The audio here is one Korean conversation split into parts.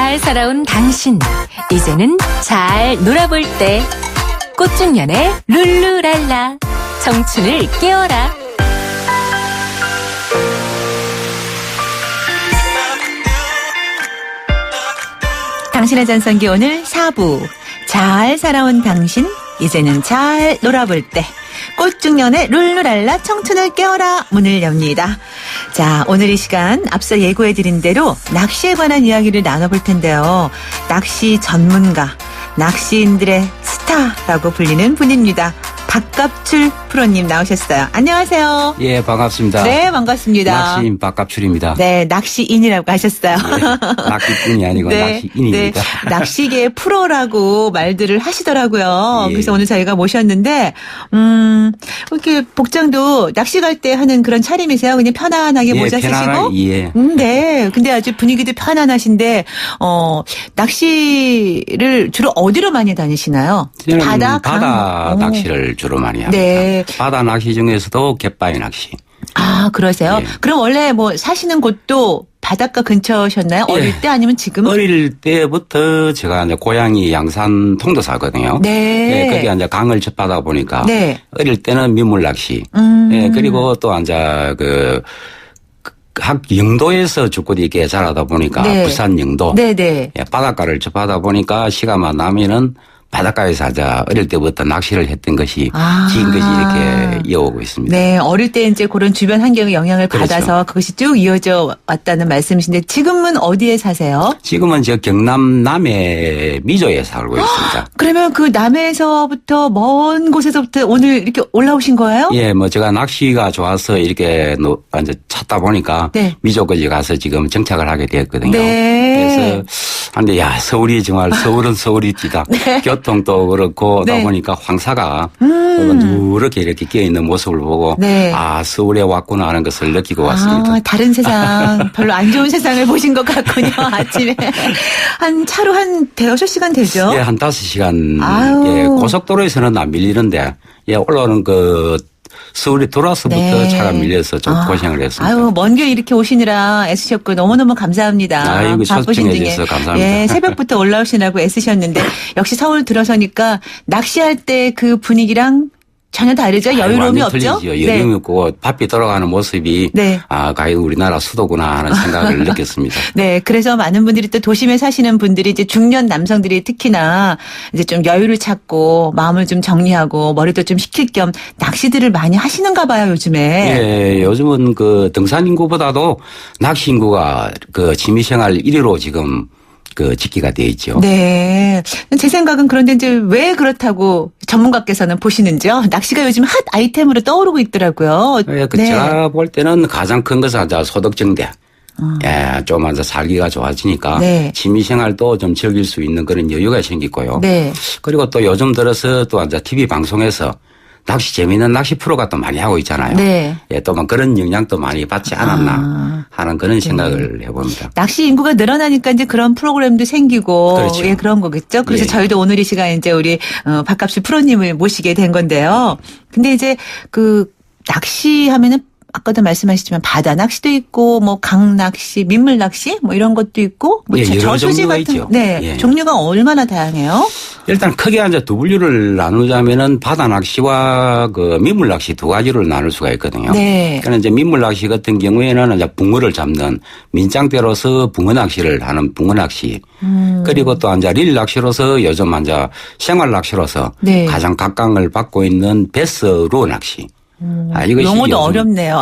잘 살아온 당신, 이제는 잘 놀아볼 때. 꽃중년의 룰루랄라, 청춘을 깨워라. 당신의 전성기 오늘 4부. 잘 살아온 당신, 이제는 잘 놀아볼 때. 꽃중년의 룰루랄라 청춘을 깨워라 문을 엽니다. 자, 오늘 이 시간 앞서 예고해드린 대로 낚시에 관한 이야기를 나눠볼 텐데요. 낚시 전문가, 낚시인들의 스타라고 불리는 분입니다. 박갑출 프로님 나오셨어요. 안녕하세요. 예, 반갑습니다. 네, 반갑습니다. 낚시인 박갑출입니다. 네, 낚시인이라고 하셨어요. 예, 낚시꾼이 아니고 네, 낚시인입니다. 네, 낚시계의 프로라고 말들을 하시더라고요. 예. 그래서 오늘 저희가 모셨는데, 이렇게 복장도 낚시 갈 때 하는 그런 차림이세요? 그냥 편안하게 예, 모자 쓰시고? 예. 네. 근데 아주 분위기도 편안하신데, 낚시를 주로 어디로 많이 다니시나요? 저는 바다, 바다 강? 낚시를 주로 많이 합니다. 네. 바다 낚시 중에서도 갯바위 낚시. 아, 그러세요? 예. 그럼 원래 뭐 사시는 곳도 바닷가 근처셨나요? 예. 어릴 때 아니면 지금? 어릴 때부터 제가 이제 고향이 양산 통도사거든요. 네. 예, 거기 이제 강을 접하다 보니까. 네. 어릴 때는 민물 낚시. 예, 그리고 또 이제 영도에서 주권이 있게 자라다 보니까 네. 부산 영도. 네네. 예, 바닷가를 접하다 보니까 시간만 나면은 바닷가에서 이제 어릴 때부터 낚시를 했던 것이 지금까지 이렇게 이어오고 있습니다. 네, 어릴 때 이제 그런 주변 환경의 영향을 그렇죠. 받아서 그것이 쭉 이어져 왔다는 말씀이신데 지금은 어디에 사세요? 지금은 저 경남 남해 미조에 살고 있습니다. 그러면 그 남해에서부터 먼 곳에서부터 오늘 이렇게 올라오신 거예요? 예, 뭐 제가 낚시가 좋아서 이렇게 이제 찾다 보니까 네. 미조까지 가서 지금 정착을 하게 되었거든요. 네. 그래서 한데 야 서울이 정말 서울은 서울이지다. 네. 교통도 그렇고 네. 하다 보니까 황사가 누렇게 이렇게 끼어 있는 모습을 보고 네. 아 서울에 왔구나 하는 것을 느끼고 왔습니다. 아, 다른 세상, 별로 안 좋은 세상을 보신 것 같군요. 아침에 차로 한 대여섯 시간 되죠? 예, 한 5시간. 아유. 예, 고속도로에서는 안 밀리는데, 예, 올라오는 서울에 돌아서부터 네. 차가 밀려서 좀 고생을 했습니다. 아유, 먼 길 이렇게 오시느라 애쓰셨고 너무너무 감사합니다. 아이고, 바쁘신 초청해 중에. 주셔서 감사합니다. 예, 새벽부터 올라오시느라고 애쓰셨는데 역시 서울 들어서니까 낚시할 때 그 분위기랑 전혀 다르죠? 여유로움이 완전 없죠? 틀리죠. 여유로움이 없고 바삐 돌아가는 모습이 네. 아, 과연 우리나라 수도구나 하는 생각을 느꼈습니다. 네, 그래서 많은 분들이 또 도심에 사시는 분들이 이제 중년 남성들이 특히나 이제 좀 여유를 찾고 마음을 좀 정리하고 머리도 좀 식힐 겸 낚시들을 많이 하시는가 봐요, 요즘에. 예, 요즘은 등산 인구보다도 낚시 인구가 취미생활 1위로 지금 집계가 되어 있죠. 네. 제 생각은 그런데 이제 왜 그렇다고 전문가께서는 보시는지요? 낚시가 요즘 핫 아이템으로 떠오르고 있더라고요. 예, 제가 볼 때는 가장 큰 것은 이제 소득 증대. 예, 좀 이제 살기가 좋아지니까 네. 취미생활도 좀 즐길 수 있는 그런 여유가 생기고요. 네. 그리고 또 요즘 들어서 또 이제 TV 방송에서 재미있는 낚시 프로가 또 많이 하고 있잖아요. 네. 예, 또 그런 영향도 많이 받지 않았나 하는 그런 생각을 해봅니다. 낚시 인구가 늘어나니까 이제 그런 프로그램도 생기고 그렇죠. 예, 그런 거겠죠. 그래서 예. 저희도 오늘 이 시간에 이제 우리 박갑수 프로님을 모시게 된 건데요. 근데 이제 낚시 하면은 아까도 말씀하셨지만 바다 낚시도 있고 뭐 강 낚시, 민물 낚시 뭐 이런 것도 있고 뭐 예, 여러 저수지 종류가 같은 있죠. 네, 예. 종류가 얼마나 다양해요? 일단 크게 이제 두 분류를 나누자면은 바다 낚시와 민물 낚시 두 가지를 나눌 수가 있거든요. 네. 그러니까 이제 민물 낚시 같은 경우에는 이제 붕어를 잡는 민장대로서 붕어 낚시를 하는 붕어 낚시. 그리고 또 이제 릴 낚시로서 요즘 이제 생활 낚시로서 네. 가장 각광을 받고 있는 베스로 낚시. 이것이 용어도 요즘 어렵네요.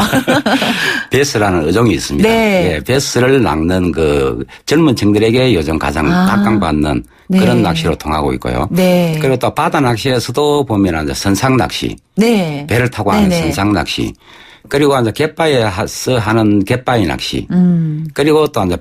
베스라는 어종이 있습니다. 네. 예, 베스를 낚는 젊은 층들에게 요즘 가장 각광받는 네. 그런 낚시로 통하고 있고요. 네. 그리고 또 바다 낚시에서도 보면 이제 선상 낚시, 네. 배를 타고 하는 네네. 선상 낚시, 그리고 이제 갯바위에서 하는 갯바위 낚시, 그리고 또 이제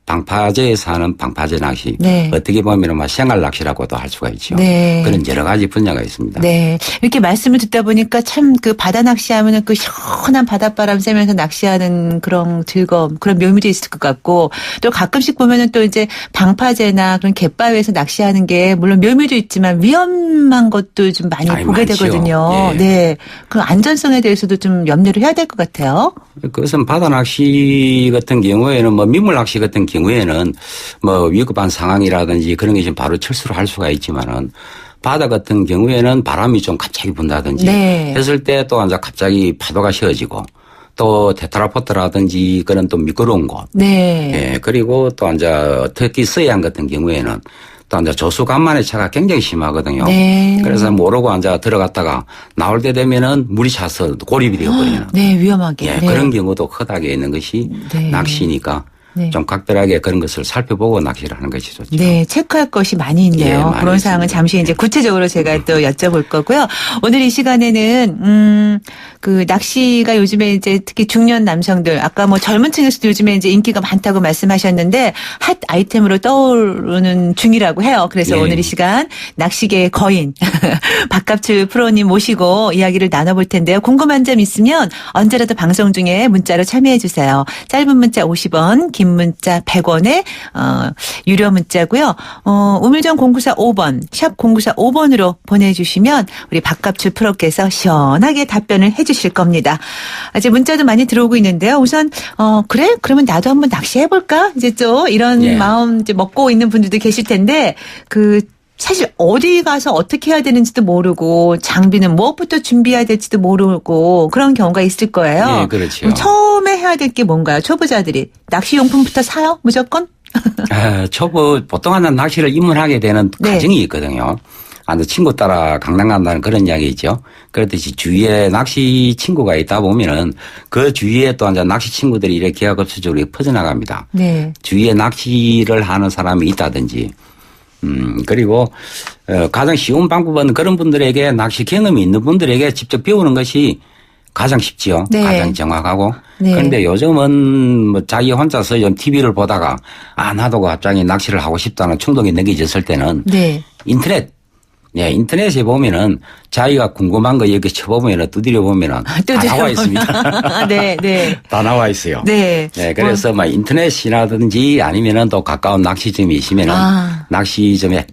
방파제에서 하는 방파제 낚시. 네. 어떻게 보면 생활 낚시라고도 할 수가 있죠. 네. 그런 여러 가지 분야가 있습니다. 네. 이렇게 말씀을 듣다 보니까 참 바다 낚시하면은 시원한 바닷바람 쐬면서 낚시하는 그런 즐거움, 그런 묘미도 있을 것 같고 또 가끔씩 보면은 또 이제 방파제나 그런 갯바위에서 낚시하는 게 물론 묘미도 있지만 위험한 것도 좀 많이 보게 많죠. 되거든요. 예. 네. 그 안전성에 대해서도 좀 염려를 해야 될 것 같아요. 그것은 바다 낚시 같은 경우에는 뭐 민물 낚시 같은 경우에는 뭐 위급한 상황이라든지 그런 게 좀 바로 철수를 할 수가 있지만은 바다 같은 경우에는 바람이 좀 갑자기 분다든지 네. 했을 때 또 이제 갑자기 파도가 씌어지고 또 테트라포트라든지 그런 또 미끄러운 곳. 네. 예, 그리고 또 이제 특히 서해안 같은 경우에는 또 이제 조수 간만의 차가 굉장히 심하거든요. 네. 그래서 모르고 이제 들어갔다가 나올 때 되면은 물이 차서 고립이 되어버리는. 네, 위험하게. 예, 네. 그런 경우도 크다게 있는 것이 네. 낚시니까 네. 좀 각별하게 그런 것을 살펴보고 낚시를 하는 것이 좋죠. 네, 체크할 것이 많이 있네요. 예, 많이 그런 사항은 있습니다. 잠시 이제 구체적으로 제가 또 여쭤볼 거고요. 오늘 이 시간에는 그 낚시가 요즘에 이제 특히 중년 남성들 아까 뭐 젊은 층에서도 요즘에 이제 인기가 많다고 말씀하셨는데 핫 아이템으로 떠오르는 중이라고 해요. 그래서 예. 오늘 이 시간 낚시계의 거인 박갑출 프로님 모시고 이야기를 나눠볼 텐데요. 궁금한 점 있으면 언제라도 방송 중에 문자로 참여해 주세요. 짧은 문자 50원, 긴 문자 100원에 유료 문자고요. 우물정 094 5번, 샵 094 5번으로 보내주시면 우리 박갑출 프로께서 시원하게 답변을 해 주실 겁니다. 이제 문자도 많이 들어오고 있는데요. 우선 그래? 그러면 나도 한번 낚시해볼까? 이제 또 이런 예. 마음 이제 먹고 있는 분들도 계실 텐데 사실 어디 가서 어떻게 해야 되는지도 모르고 장비는 무엇부터 준비해야 될지도 모르고 그런 경우가 있을 거예요. 예, 그렇죠. 그럼 처음에 해야 될 게 뭔가요? 초보자들이 낚시용품부터 사요? 무조건? 초보 보통 하는 낚시를 입문하게 되는 네. 과정이 있거든요. 친구 따라 강남 간다는 그런 이야기 있죠. 그렇듯이 주위에 낚시 친구가 있다 보면은 그 주위에 또 이제 낚시 친구들이 이렇게 기하급수적으로 퍼져나갑니다. 네. 주위에 낚시를 하는 사람이 있다든지 그리고 가장 쉬운 방법은 그런 분들에게 낚시 경험이 있는 분들에게 직접 배우는 것이 가장 쉽지요. 네. 가장 정확하고. 네. 그런데 요즘은 뭐 자기 혼자서 좀 TV를 보다가 나도 갑자기 낚시를 하고 싶다는 충동이 느껴졌을 때는 네. 인터넷. 네, 인터넷에 보면은 자기가 궁금한 거 이렇게 쳐보면은 두드려 보면은 다 나와 있습니다. 네, 네. 다 나와 있어요. 네. 네, 그래서 뭐 인터넷이라든지 아니면은 또 가까운 낚시점이 있으면은 낚시점에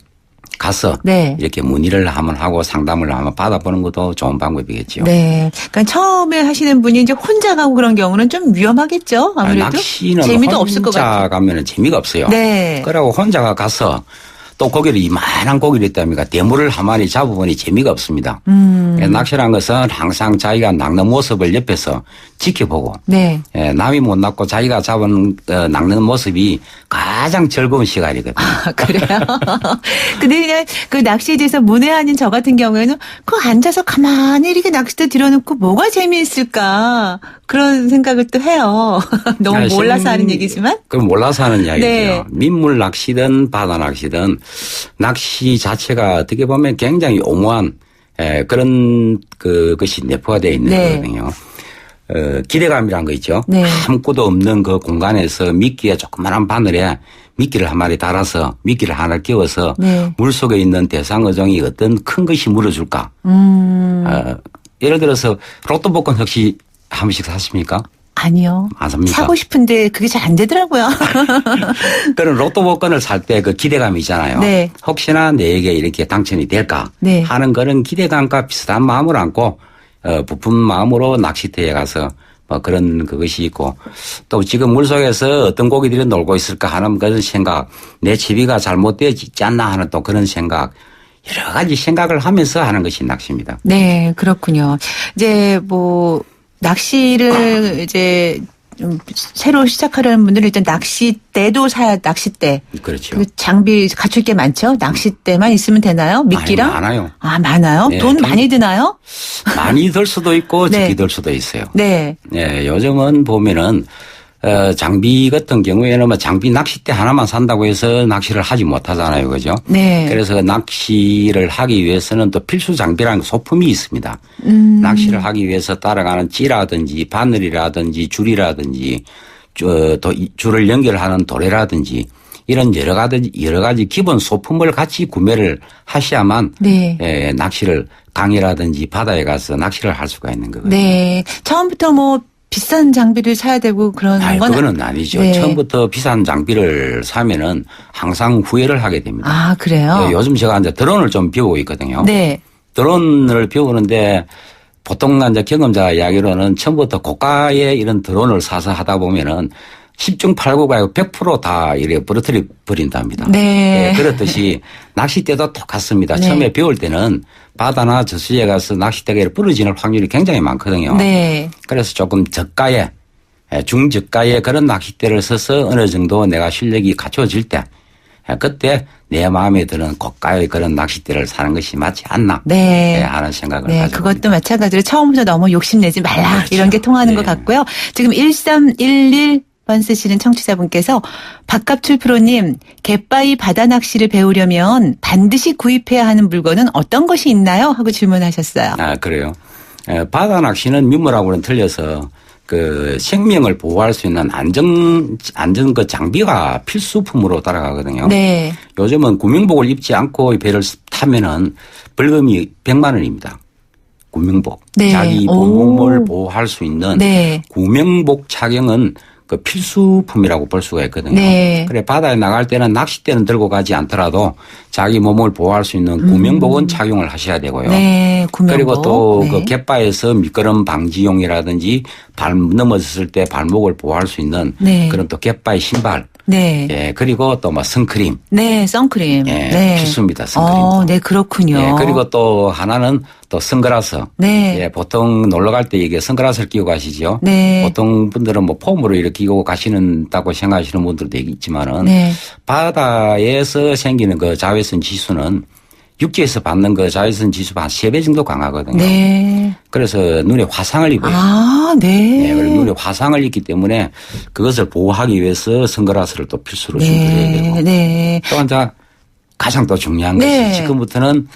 가서 네. 이렇게 문의를 한번 하고 상담을 한번 받아보는 것도 좋은 방법이겠죠. 네. 그러니까 처음에 하시는 분이 이제 혼자 가고 그런 경우는 좀 위험하겠죠. 아무래도 낚시는 재미도 없을 것 같아요. 혼자 가면은 재미가 없어요. 네. 그러고 혼자가 가서 또 고기를 이만한 고기를 있답니까? 대물을 한 마리 잡아보니 재미가 없습니다. 낚시라는 것은 항상 자기가 낚는 모습을 옆에서 지켜보고 네. 남이 못 낚고 자기가 잡은 낚는 모습이 가장 즐거운 시간이거든요. 그래요? 근데 그냥 그 낚시에 대해서 문외한인 저 같은 경우에는 그 앉아서 가만히 이렇게 낚싯대 들여놓고 뭐가 재미있을까 그런 생각을 또 해요. 너무 몰라서 하는 얘기지만. 그럼 몰라서 하는 이야기죠. 네. 민물 낚시든 바다 낚시든 낚시 자체가 어떻게 보면 굉장히 오묘한 그런 그것이 내포가 되어 있는 네. 거거든요. 기대감이란 거 있죠. 네. 아무것도 없는 그 공간에서 미끼에 조그마한 바늘에 미끼를 한 마리 달아서 미끼를 하나 끼워서 네. 물속에 있는 대상어종이 어떤 큰 것이 물어줄까. 예를 들어서 로또 복권 혹시 한 번씩 샀습니까? 아니요. 안 삽니까? 사고 싶은데 그게 잘 안 되더라고요. 그런 로또 복권을 살 때 그 기대감이 있잖아요. 네. 혹시나 내게 이렇게 당첨이 될까 네. 하는 그런 기대감과 비슷한 마음을 안고 부푼 마음으로 낚시터에 가서 뭐 그런 그것이 있고 또 지금 물속에서 어떤 고기들이 놀고 있을까 하는 그런 생각, 내 채비가 잘못되어 있지 않나 하는 또 그런 생각, 여러 가지 생각을 하면서 하는 것이 낚시입니다. 네, 그렇군요. 이제 뭐 낚시를 이제 좀 새로 시작하려는 분들은 일단 낚싯대도 사야 낚싯대. 그렇죠. 그 장비 갖출 게 많죠. 낚싯대만 있으면 되나요? 미끼랑? 아니, 많아요. 아, 많아요? 네, 돈 많이 드나요? 많이 들 수도 있고 네. 적게 들 수도 있어요. 네. 예, 요즘은 보면은 장비 같은 경우에는 뭐 장비 낚싯대 하나만 산다고 해서 낚시를 하지 못하잖아요. 그죠? 네. 그래서 낚시를 하기 위해서는 또 필수 장비라는 소품이 있습니다. 낚시를 하기 위해서 따라가는 찌라든지 바늘이라든지 줄이라든지 또 줄을 연결하는 도래라든지 이런 여러 가지 기본 소품을 같이 구매를 하셔야만 네. 낚시를 강이라든지 바다에 가서 낚시를 할 수가 있는 거거든요. 네. 처음부터 뭐 비싼 장비를 사야 되고 그런 건 그거는 아니죠. 네. 처음부터 비싼 장비를 사면은 항상 후회를 하게 됩니다. 아, 그래요? 요즘 제가 이제 드론을 좀 배우고 있거든요. 네. 드론을 배우는데 보통 이제 경험자 이야기로는 처음부터 고가의 이런 드론을 사서 하다 보면은 10중 8구가 100%다 이래 부러뜨려 버린답니다. 네. 그렇듯이 낚싯대도 똑같습니다. 네. 처음에 배울 때는 바다나 저수지에 가서 낚싯대가 부러지는 확률이 굉장히 많거든요. 네. 그래서 조금 저가의 중저가의 그런 낚싯대를 써서 어느 정도 내가 실력이 갖춰질 때 그때 내 마음에 드는 고가의 그런 낚싯대를 사는 것이 맞지 않나 네. 하는 생각을 네, 가지고 그것도 마찬가지로 처음부터 너무 욕심내지 말라 그렇죠. 이런 게 통하는 네. 것 같고요. 지금 1311번 쓰시는 청취자분께서 박갑출 프로님 갯바위 바다 낚시를 배우려면 반드시 구입해야 하는 물건은 어떤 것이 있나요? 하고 질문하셨어요. 아, 그래요. 바다 낚시는 민물하고는 틀려서 그 생명을 보호할 수 있는 안전 그 장비가 필수품으로 따라가거든요. 네. 요즘은 구명복을 입지 않고 이 배를 타면은 벌금이 100만 원입니다. 구명복. 네. 자기 몸을 보호할 수 있는 네. 구명복 착용은 그 필수품이라고 볼 수가 있거든요. 네. 그래 바다에 나갈 때는 낚싯대는 들고 가지 않더라도 자기 몸을 보호할 수 있는 구명복은 착용을 하셔야 되고요. 네. 구명복. 그리고 또 네. 그 갯바에서 미끄럼 방지용이라든지 발 넘어졌을 때 발목을 보호할 수 있는 네. 그런 또 갯바의 신발. 네. 예, 그리고 또 뭐 선크림. 네. 선크림. 예, 네. 필수입니다. 선크림도. 네. 그렇군요. 예, 그리고 또 하나는 또 선글라스. 네. 예, 보통 놀러 갈 때 이게 선글라스를 끼고 가시죠. 네. 보통 분들은 뭐 폼으로 이렇게 끼고 가시는다고 생각하시는 분들도 있지만은 네. 바다에서 생기는 그 자외선 지수는 육지에서 받는 그 자외선 지수가 한 3배 정도 강하거든요. 네. 그래서 눈에 화상을 입어요. 아, 네. 네, 그리고 눈에 화상을 입기 때문에 그것을 보호하기 위해서 선글라스를 또 필수로 준비해야 되고. 네. 또 이제 가장 또 중요한 네. 것이 지금부터는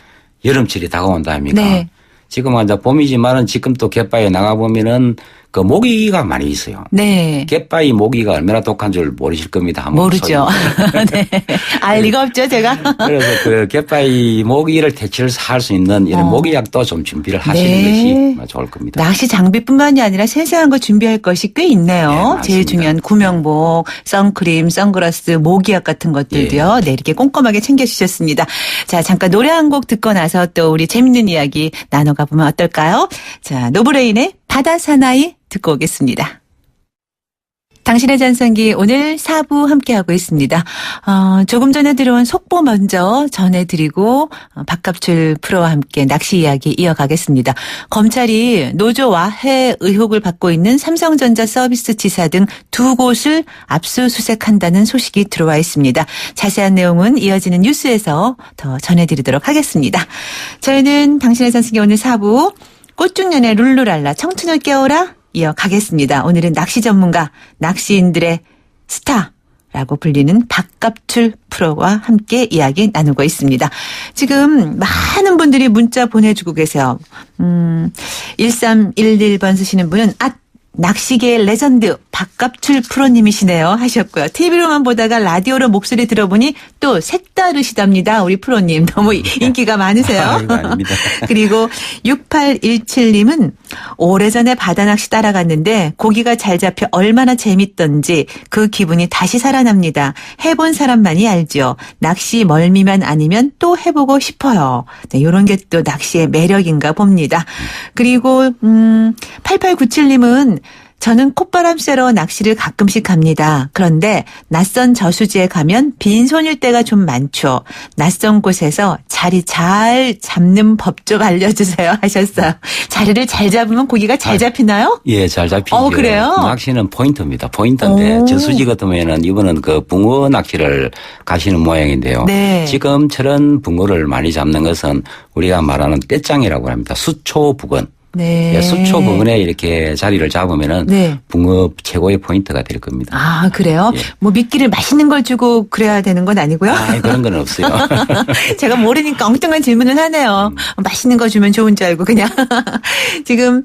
여름철이 다가온다 아닙니까? 네. 지금은 이제 봄이지만은 지금 또 갯바위에 나가보면은 그 모기가 많이 있어요. 네. 갯바위 모기가 얼마나 독한 줄 모르실 겁니다. 한번 모르죠. 네. 알 리가 없죠, 제가. 그래서 그 갯바위 모기를 퇴치할 수 있는 이런 모기약도 좀 준비를 하시는 네. 것이 좋을 겁니다. 낚시 장비뿐만이 아니라 세세한 거 준비할 것이 꽤 있네요. 네, 맞습니다. 제일 중요한 구명복, 선크림, 선글라스, 모기약 같은 것들도요. 네, 이렇게 꼼꼼하게 챙겨주셨습니다. 자, 잠깐 노래 한 곡 듣고 나서 또 우리 재밌는 이야기 나눠가 보면 어떨까요? 자, 노브레인의 바다 사나이 듣고 오겠습니다. 당신의 전성기 오늘 4부 함께하고 있습니다. 조금 전에 들어온 속보 먼저 전해드리고 박갑출 프로와 함께 낚시 이야기 이어가겠습니다. 검찰이 노조 와해 의혹을 받고 있는 삼성전자 서비스 지사 등 2곳을 압수수색한다는 소식이 들어와 있습니다. 자세한 내용은 이어지는 뉴스에서 더 전해드리도록 하겠습니다. 저희는 당신의 전성기 오늘 4부 꽃중년의 룰루랄라 청춘을 깨워라 이어가겠습니다. 오늘은 낚시 전문가, 낚시인들의 스타라고 불리는 박갑출 프로와 함께 이야기 나누고 있습니다. 지금 많은 분들이 문자 보내주고 계세요. 1311번 쓰시는 분은 낚시계의 레전드 박갑출 프로님이시네요 하셨고요. TV로만 보다가 라디오로 목소리 들어보니 또 색다르시답니다. 우리 프로님 너무 인기가 많으세요. 아이고, 아닙니다. 그리고 6817님은 오래전에 바다낚시 따라갔는데 고기가 잘 잡혀 얼마나 재밌던지 그 기분이 다시 살아납니다. 해본 사람만이 알죠. 낚시 멀미만 아니면 또 해보고 싶어요. 네, 이런 게 또 낚시의 매력인가 봅니다. 그리고 8897님은 저는 콧바람 쐬러 낚시를 가끔씩 갑니다. 그런데 낯선 저수지에 가면 빈손일 때가 좀 많죠. 낯선 곳에서 자리 잘 잡는 법 좀 알려주세요 하셨어요. 자리를 잘 잡으면 고기가 잘 잡히나요? 예, 잘 잡히죠. 그래요? 낚시는 포인트입니다. 포인트인데 오. 저수지 같으면은 이번은 그 붕어 낚시를 가시는 모양인데요. 네. 지금처럼 붕어를 많이 잡는 것은 우리가 말하는 떼짱이라고 합니다. 수초 부근. 네. 예, 수초 부근에 이렇게 자리를 잡으면은 네. 붕어 최고의 포인트가 될 겁니다. 아, 그래요? 예. 뭐 미끼를 맛있는 걸 주고 그래야 되는 건 아니고요? 그런 건 없어요. 제가 모르니까 엉뚱한 질문을 하네요. 맛있는 거 주면 좋은 줄 알고 그냥. 지금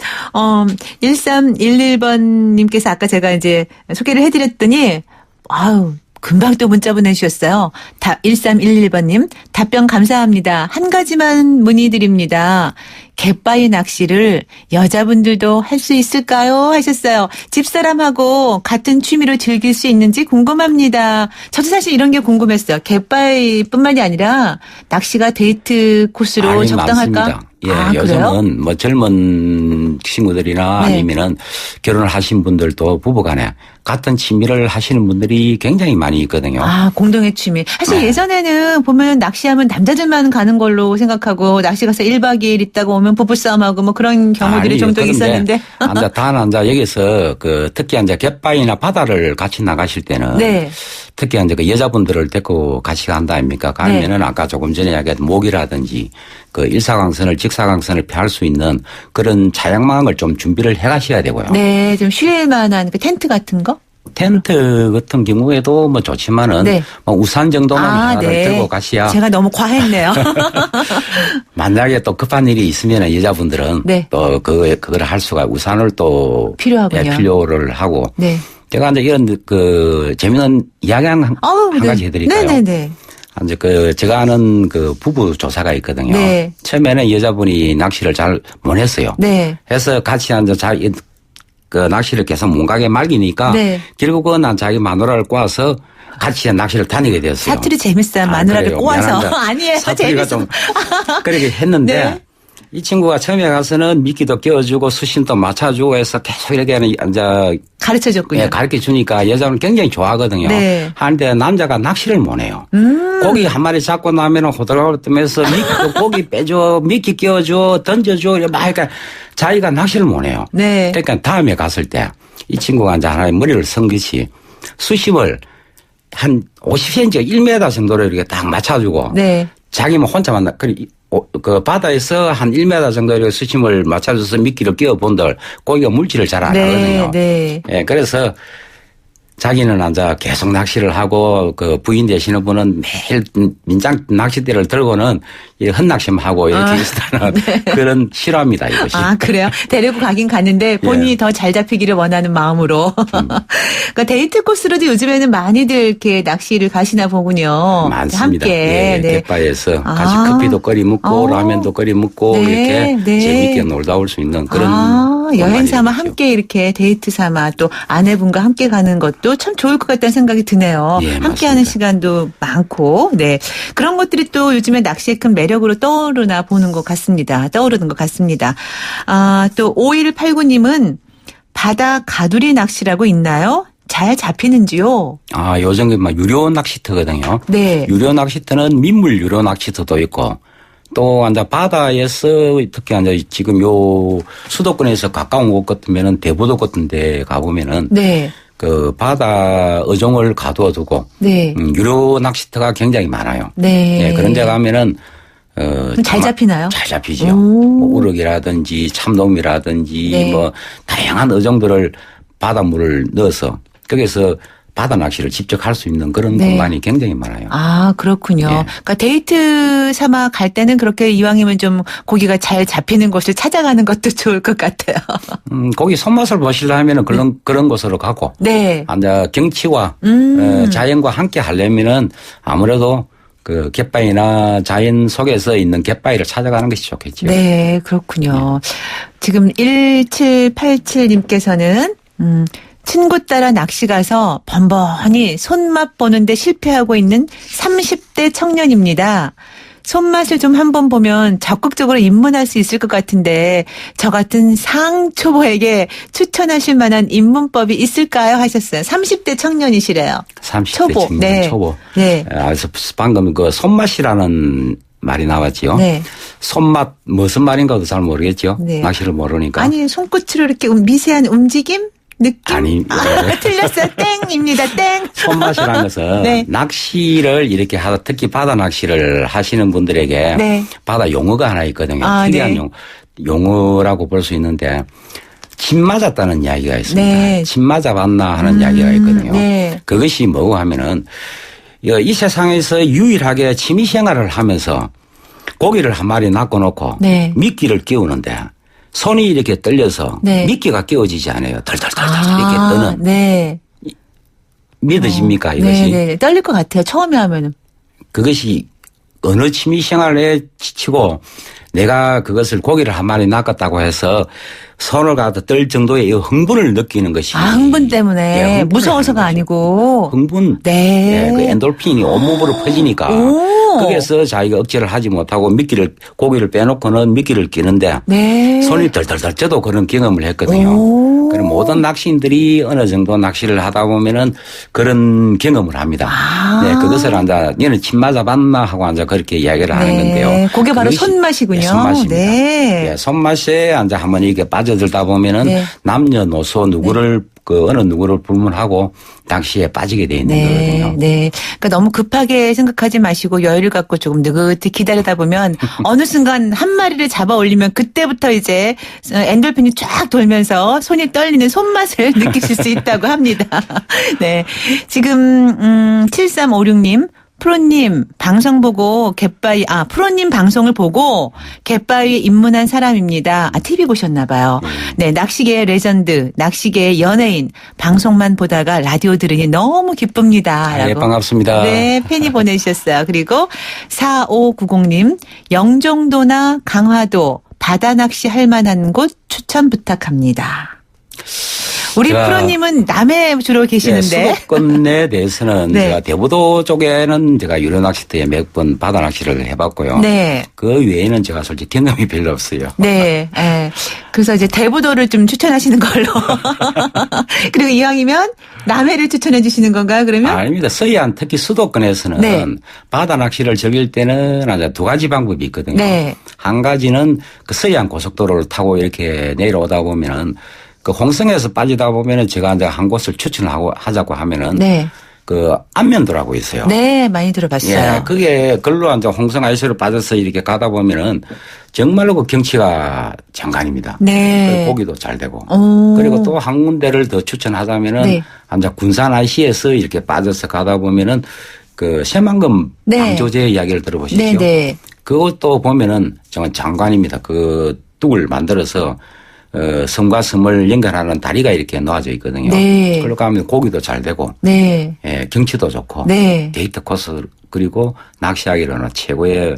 1311번님께서 아까 제가 이제 소개를 해드렸더니 아우 금방 또 문자 보내주셨어요. 1311번님 답변 감사합니다. 한 가지만 문의드립니다. 갯바위 낚시를 여자분들도 할 수 있을까요? 하셨어요. 집사람하고 같은 취미로 즐길 수 있는지 궁금합니다. 저도 사실 이런 게 궁금했어요. 갯바위뿐만이 아니라 낚시가 데이트 코스로 아니, 적당할까? 많습니다. 예, 아, 그래요? 요즘은 뭐 젊은 친구들이나 네. 아니면은 결혼을 하신 분들도 부부간에 같은 취미를 하시는 분들이 굉장히 많이 있거든요. 아, 공동의 취미. 사실 네. 예전에는 보면 낚시하면 남자들만 가는 걸로 생각하고 낚시 가서 1박 2일 있다가 오면 부부싸움하고 뭐 그런 경우들이 아니, 종종 있었는데. 앉아 여기서 특히 이제 갯바위나 바다를 같이 나가실 때는 네. 특히 이제 그 여자분들을 데리고 같이 간다 아닙니까? 가면은 아까 조금 전에 이야기했던 모기라든지 그 일사광선을 직사광선을 피할 수 있는 그런 차량망을 좀 준비를 해 가셔야 되고요. 네, 좀 쉴 만한 그 텐트 같은 거? 텐트 같은 경우에도 뭐 좋지만은 네. 뭐 우산 정도만 하나를 네. 들고 가셔야 제가 너무 과했네요. 만약에 또 급한 일이 있으면 여자분들은 네. 또 그걸 할 수가 우산을 또 필요하군요. 예, 필요를 하고 네. 제가 이제 이런 재미있는 이야기 한 가지 해드릴까요? 네네네. 이제 제가 아는 부부 조사가 있거든요. 네. 처음에는 여자분이 낚시를 잘 못 했어요. 네. 해서 같이 앉아 낚시를 계속 못 가게 말기니까 네. 결국은 자기 마누라를 꼬아서 같이 낚시를 다니게 되었어요. 사투리 재밌어요. 마누라를 그래요. 꼬아서. 미안합니다. 아니에요. 사투리가 재밌어. 좀 그렇게 했는데 네. 이 친구가 처음에 가서는 미끼도 끼워주고 수심도 맞춰주고 해서 계속 이렇게 이제 가르쳐 줬군요. 예, 가르쳐 주니까 여자는 굉장히 좋아하거든요. 네. 하는데 남자가 낚시를 못 해요. 고기 한 마리 잡고 나면은 호들갑을 뜨면서 고기 빼줘, 미끼 끼워줘, 던져줘, 막 그러니까 자기가 낚시를 못 해요. 네. 그러니까 다음에 갔을 때 이 친구가 이제 하나의 머리를 쓴 것이 수심을 한 50cm, 1m 정도로 이렇게 딱 맞춰주고 네. 자기만 혼자만 그 바다에서 한 1m 정도의 수심을 맞춰줘서 미끼를 끼워 본들 고기가 물질을 잘 안 하거든요. 네. 예, 그래서 자기는 앉아 계속 낚시를 하고 그 부인 되시는 분은 매일 민장 낚싯대를 들고는 헛낚시만 하고 이렇게 있다는 그런 실화입니다, 이것이. 아, 그래요? 데리고 가긴 갔는데 본인이 예. 더 잘 잡히기를 원하는 마음으로. 그러니까 데이트 코스로도 요즘에는 많이들 이렇게 낚시를 가시나 보군요. 많습니다. 함께. 예, 네. 갯바에서 아. 같이 커피도 끓이 먹고 라면도 끓이 먹고 네, 이렇게 네. 재미있게 놀다 올 수 있는 그런 여행 삼아 공간이죠. 함께 이렇게 데이트 삼아 또 아내분과 함께 가는 것도 참 좋을 것 같다는 생각이 드네요. 예, 함께 하는 맞습니다. 시간도 많고, 네. 그런 것들이 또 요즘에 낚시의 큰 매력으로 떠오르는 것 같습니다. 아, 또 5189님은 바다 가두리 낚시라고 있나요? 잘 잡히는지요? 아, 요즘 유료 낚시터거든요. 네. 유료 낚시터는 민물 유료 낚시터도 있고 또 이제 바다에서 특히 이제 지금 요 수도권에서 가까운 곳 같으면은 대부도 같은 데 가보면은 네. 그 바다 어종을 가두어 두고 네. 유료 낚시터가 굉장히 많아요. 네. 예, 그런 데 가면은 잘 잡히나요? 잘 잡히죠. 오. 뭐 우럭이라든지 참돔이라든지 네. 뭐 다양한 어종들을 바닷물을 넣어서 거기서 바다 낚시를 직접 할 수 있는 그런 네. 공간이 굉장히 많아요. 아, 그렇군요. 예. 그러니까 데이트 삼아 갈 때는 그렇게 이왕이면 좀 고기가 잘 잡히는 곳을 찾아가는 것도 좋을 것 같아요. 거기 손맛을 보시려 하면은 그런 곳으로 가고. 네. 이제 경치와 자연과 함께 하려면은 아무래도 그 갯바위나 자연 속에서 있는 갯바위를 찾아가는 것이 좋겠죠. 네, 그렇군요. 지금 1787님께서는 친구 따라 낚시 가서 번번이 손맛 보는데 실패하고 있는 30대 청년입니다. 손맛을 좀 한번 보면 적극적으로 입문할 수 있을 것 같은데 저 같은 상초보에게 추천하실 만한 입문법이 있을까요? 하셨어요. 30대 청년이시래요. 30대 초보. 청년, 네. 초보. 네. 그래서 방금 그 손맛이라는 말이 나왔지요. 네. 손맛 무슨 말인가도 잘 모르겠죠. 네. 낚시를 모르니까. 아니 손끝으로 이렇게 미세한 움직임? 느낌? 아니, 틀렸어요. 땡입니다. 땡. 손맛이라는 것은 네. 낚시를 이렇게 하다 특히 바다 낚시를 하시는 분들에게 네. 바다 용어가 하나 있거든요. 아, 특이한 네. 용어라고 볼 수 있는데 침 맞았다는 이야기가 있습니다. 네. 침 맞아봤나 하는 이야기가 있거든요. 네. 그것이 뭐고 하면은 이 세상에서 유일하게 취미 생활을 하면서 고기를 한 마리 낚아놓고 네. 미끼를 끼우는데 손이 이렇게 떨려서 네. 미끼가 끼워지지 않아요. 덜덜덜덜 이렇게 뜨는. 네. 믿으십니까 이것이? 네. 떨릴 것 같아요. 처음에 하면은. 그것이 어느 취미 생활에 지치고 내가 그것을 고기를 한 마리 낚았다고 해서 손을 갖다 떨 정도의 이 흥분을 느끼는 것이. 흥분 때문에. 예, 흥분을 무서워서가 하는 거죠. 아니고. 흥분. 네. 예, 그 엔돌핀이 온몸으로 퍼지니까. 오. 거기에서 자기가 억제를 하지 못하고 고기를 빼놓고는 미끼를 끼는데. 네. 손이 덜덜덜 쪄도 그런 경험을 했거든요. 오. 그럼 모든 낚시인들이 어느 정도 낚시를 하다 보면은 그런 경험을 합니다. 네, 그것을 앉아, 얘는 침 맞아봤나 하고 앉아 그렇게 이야기를 하는 건데요. 그게 바로 그것이- 손맛이군요. 네, 손맛입니다. 네. 예, 손맛에 앉아 한번 이렇게 빠져들다 보면은 네. 남녀노소 누구를 어느 누구를 불문하고 낚시에 빠지게 돼 있는 네, 거거든요. 네. 그러니까 너무 급하게 생각하지 마시고 여유를 갖고 조금 느긋히 기다리다 보면 어느 순간 한 마리를 잡아 올리면 그때부터 이제 엔돌핀이 쫙 돌면서 손이 떨리는 손맛을 느끼실 수 있다고 합니다. 네. 지금 7356님 프로님 방송 보고 프로님 방송을 보고 갯바위에 입문한 사람입니다. TV 보셨나 봐요. 네, 낚시계의 레전드, 낚시계의 연예인, 방송만 보다가 라디오 들으니 너무 기쁩니다. 네, 라고. 반갑습니다. 네, 팬이 보내주셨어요. 그리고 4590님, 영종도나 강화도 바다 낚시 할 만한 곳 추천 부탁합니다. 우리 제가- 프로님은 남해 주로 네, 계시는데. 수도권에 대해서는 네. 제가 대부도 쪽에는 제가 유료 낚시터에 몇 번 바다 낚시를 해봤고요. 네. 그 외에는 제가 솔직히 경험이 별로 없어요. 네. 예. 그래서 이제 대부도를 좀 추천하시는 걸로. 그리고 이왕이면 남해를 추천해 주시는 건가요, 그러면? 아닙니다. 서해안 특히 수도권에서는 네. 바다 낚시를 즐길 때는 아주 두 가지 방법이 있거든요. 네. 한 가지는 그 서해안 고속도로를 타고 이렇게 내려오다 보면은 그 홍성에서 빠지다 보면은 제가 이제 한 곳을 하자고 하면은 네. 그 안면도라고 있어요. 네, 많이 들어봤어요. 예, 그게 글로 이제 홍성 아이스로 빠져서 이렇게 가다 보면은 정말로 그 경치가 장관입니다. 네. 그리고 고기도 잘 되고. 오. 그리고 또 한 군데를 더 추천하자면은 네. 이제 군산 IC에서 이렇게 빠져서 가다 보면은 그 새만금 네. 방조제 이야기를 들어보시죠. 네, 네. 그것도 보면은 정말 장관입니다. 그 뚝을 만들어서 섬과 섬을 연결하는 다리가 이렇게 놓아져 있거든요. 네. 그걸로 가면 고기도 잘 되고, 네. 예, 경치도 좋고, 네. 데이트 코스 그리고 낚시하기로는 최고의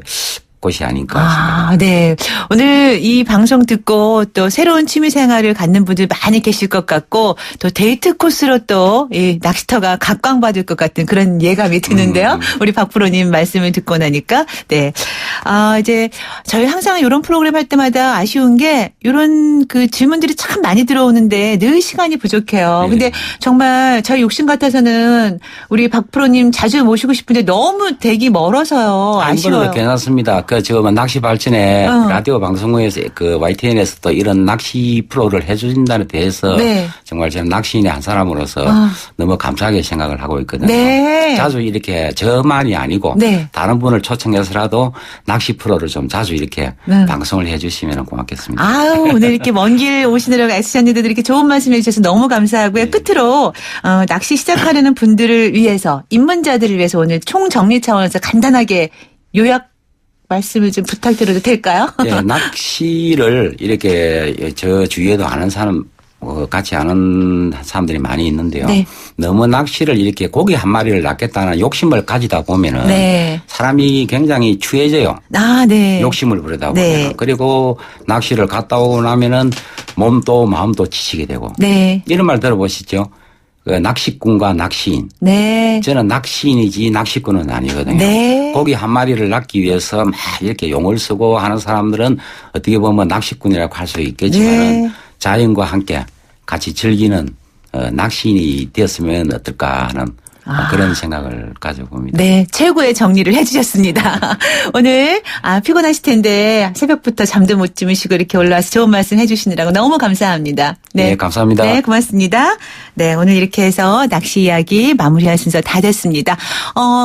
곳이 아닐까 싶습니다. 네. 오늘 이 방송 듣고 또 새로운 취미 생활을 갖는 분들 많이 계실 것 같고 또 데이트 코스로 또 이 낚시터가 각광받을 것 같은 그런 예감이 드는데요. 우리 박 프로님 말씀을 듣고 나니까 네. 이제 저희 항상 이런 프로그램 할 때마다 아쉬운 게 이런 그 질문들이 참 많이 들어오는데 늘 시간이 부족해요. 네. 근데 정말 저희 욕심 같아서는 우리 박 프로님 자주 모시고 싶은데 너무 되기 멀어서요. 아쉬워요. 이번에도 괜찮습니다. 그 지금 낚시 발전에 라디오 방송국에서 그 YTN에서 또 이런 낚시 프로를 해주신다는 데에서 네. 정말 저는 낚시인의 한 사람으로서 너무 감사하게 생각을 하고 있거든요. 네. 자주 이렇게 저만이 아니고 네. 다른 분을 초청해서라도 낚시 프로를 좀 자주 이렇게 네. 방송을 해주시면 고맙겠습니다. 아유, 오늘 이렇게 먼 길 오시느라고 애쓰셨는데도 이렇게 좋은 말씀 해주셔서 너무 감사하고요. 네. 끝으로, 낚시 시작하려는 분들을 위해서, 입문자들을 위해서 오늘 총정리 차원에서 간단하게 요약 말씀을 좀 부탁드려도 될까요? 예, 낚시를 이렇게 저 주위에도 아는 사람, 같이 아는 사람들이 많이 있는데요. 네. 너무 낚시를 이렇게 고기 한 마리를 낚겠다는 욕심을 가지다 보면은 네. 사람이 굉장히 추해져요. 네. 욕심을 부리다 네. 보면. 그리고 낚시를 갔다 오고 나면은 몸도 마음도 지치게 되고. 네. 이런 말 들어보시죠? 그 낚시꾼과 낚시인. 네. 저는 낚시인이지 낚시꾼은 아니거든요. 네. 고기 한 마리를 낚기 위해서 막 이렇게 용을 쓰고 하는 사람들은 어떻게 보면 낚시꾼이라고 할 수 있겠지만 네. 자연과 함께 같이 즐기는 낚시인이 되었으면 어떨까 하는 그런 생각을 가져봅니다. 네, 최고의 정리를 해주셨습니다. 오늘 피곤하실 텐데 새벽부터 잠도 못 주무시고 이렇게 올라와서 좋은 말씀 해주시느라고 너무 감사합니다. 네, 감사합니다. 네, 고맙습니다. 네, 오늘 이렇게 해서 낚시 이야기 마무리할 순서 다 됐습니다.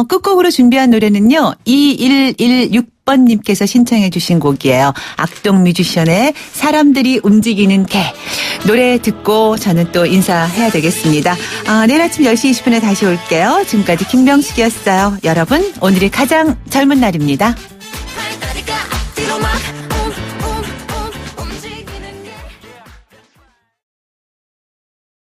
끝곡으로 준비한 노래는요, 2116번님께서 신청해 주신 곡이에요. 악동 뮤지션의 사람들이 움직이는 개. 노래 듣고 저는 또 인사해야 되겠습니다. 내일 아침 10시 20분에 다시 올게요. 지금까지 김병식이었어요. 여러분, 오늘이 가장 젊은 날입니다.